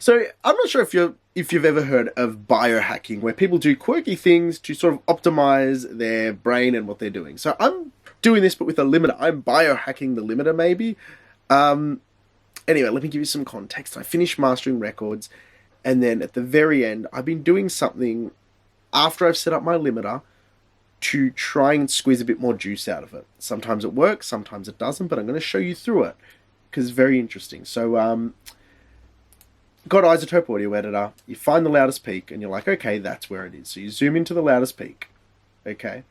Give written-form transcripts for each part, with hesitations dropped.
So I'm not sure if you've ever heard of biohacking, where people do quirky things to sort of optimize their brain and what they're doing. So I'm doing this, but with a limiter. I'm biohacking the limiter, maybe. Anyway, let me give you some context. I finished mastering records, and then at the very end, I've been doing something after I've set up my limiter to try and squeeze a bit more juice out of it. Sometimes it works, sometimes it doesn't, but I'm going to show you through it because it's very interesting. So, got iZotope Audio Editor, you find the loudest peak, and you're like, okay, that's where it is. So you zoom into the loudest peak, okay?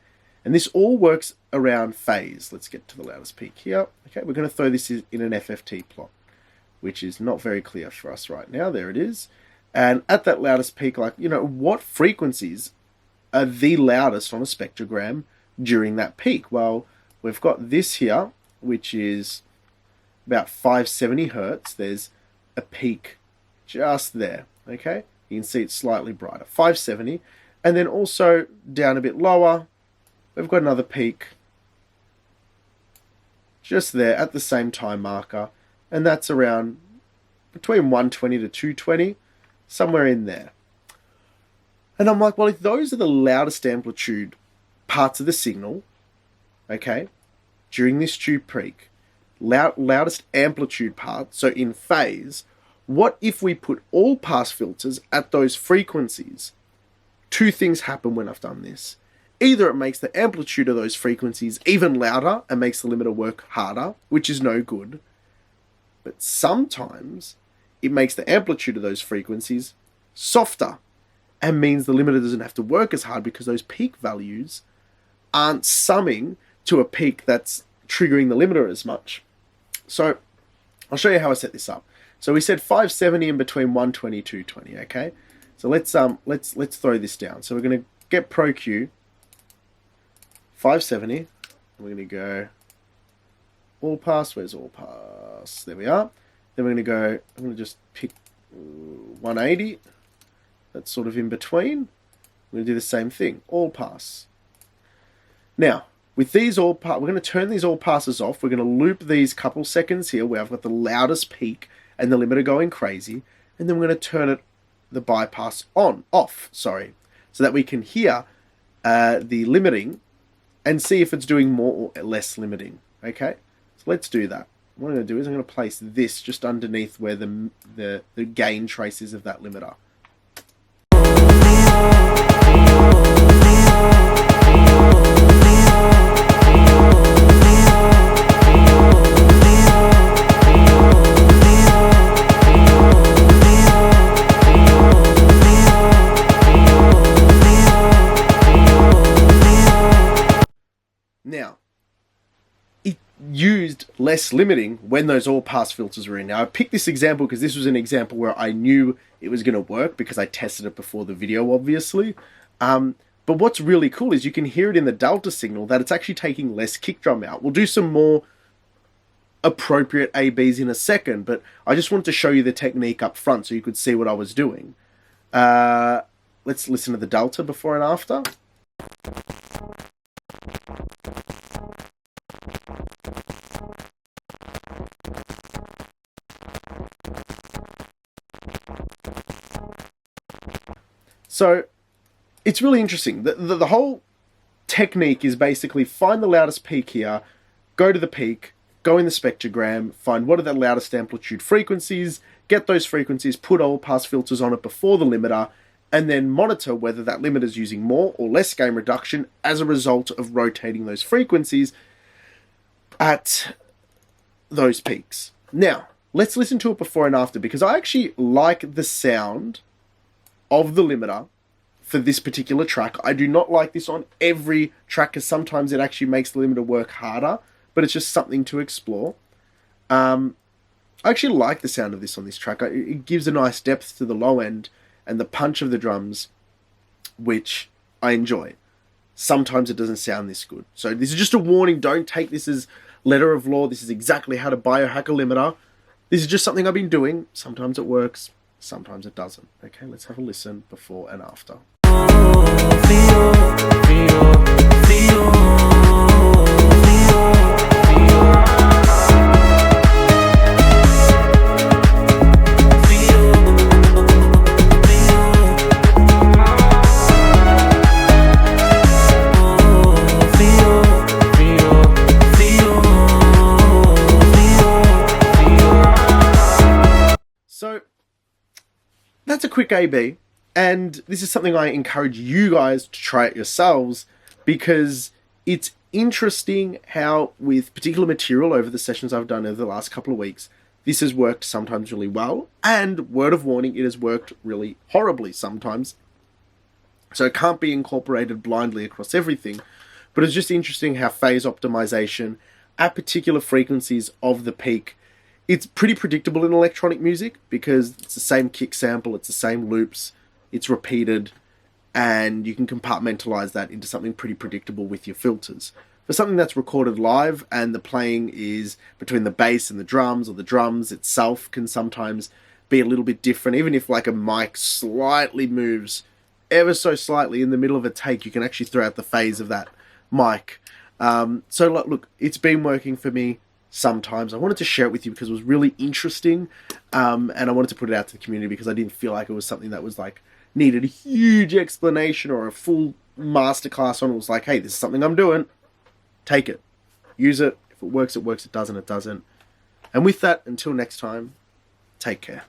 And this all works around phase. Let's get to the loudest peak here. Okay, we're going to throw this in an FFT plot, which is not very clear for us right now. There it is. And at that loudest peak, like, what frequencies are the loudest on a spectrogram during that peak? Well, we've got this here, which is about 570 hertz. There's a peak just there, okay? You can see it's slightly brighter, 570. And then also down a bit lower, we've got another peak just there at the same time marker, and that's around between 120 to 220, somewhere in there. And I'm like, well, if those are the loudest amplitude parts of the signal, okay, during this tube peak, loudest amplitude part, so in phase, what if we put all pass filters at those frequencies? Two things happen when I've done this. Either it makes the amplitude of those frequencies even louder and makes the limiter work harder, which is no good. But sometimes it makes the amplitude of those frequencies softer and means the limiter doesn't have to work as hard because those peak values aren't summing to a peak that's triggering the limiter as much. So I'll show you how I set this up. So we said 570 in between 120 220, okay? So let's throw this down. So we're going to get ProQ 570. And we're going to go all pass. Where's all pass? There we are. Then we're going to go, I'm going to just pick 180. That's sort of in between. We're going to do the same thing, all pass. Now, with these we're going to turn these all passes off. We're going to loop these couple seconds here where I've got the loudest peak and the limiter going crazy, and then we're going to turn the bypass off, so that we can hear the limiting and see if it's doing more or less limiting, okay? So let's do that. What I'm going to do is I'm going to place this just underneath where the gain trace is of that limiter. Now, it used less limiting when those all-pass filters were in. Now, I picked this example because this was an example where I knew it was going to work because I tested it before the video, obviously. But what's really cool is you can hear it in the delta signal that it's actually taking less kick drum out. We'll do some more appropriate ABs in a second, but I just wanted to show you the technique up front so you could see what I was doing. Let's listen to the delta before and after. So it's really interesting. The whole technique is basically find the loudest peak here, go to the peak, go in the spectrogram, find what are the loudest amplitude frequencies, get those frequencies, put all pass filters on it before the limiter, and then monitor whether that limiter is using more or less gain reduction as a result of rotating those frequencies at those peaks. Now, let's listen to it before and after, because I actually like the sound of the limiter for this particular track. I do not like this on every track because sometimes it actually makes the limiter work harder, but it's just something to explore. I actually like the sound of this on this track. It gives a nice depth to the low end and the punch of the drums, which I enjoy. Sometimes it doesn't sound this good. So this is just a warning. Don't take this as letter of law. This is exactly how to biohack a limiter. This is just something I've been doing. Sometimes it works. Sometimes it doesn't. Okay, let's have a listen before and after. that's a quick A/B, and this is something I encourage you guys to try it yourselves, because it's interesting how, with particular material over the sessions I've done over the last couple of weeks, this has worked sometimes really well, and word of warning, it has worked really horribly sometimes. So it can't be incorporated blindly across everything, but it's just interesting how phase optimization at particular frequencies of the peak, it's pretty predictable in electronic music because it's the same kick sample, it's the same loops, it's repeated, and you can compartmentalize that into something pretty predictable with your filters. For something that's recorded live and the playing is between the bass and the drums, or the drums itself can sometimes be a little bit different, even if like a mic slightly moves ever so slightly in the middle of a take, you can actually throw out the phase of that mic. So look, it's been working for me sometimes. I wanted to share it with you because it was really interesting, and I wanted to put it out to the community because I didn't feel like it was something that was like needed a huge explanation or a full masterclass on. It was like, hey, this is something I'm doing. Take it. Use it. If it works, it works. It doesn't, it doesn't. And with that, until next time, take care.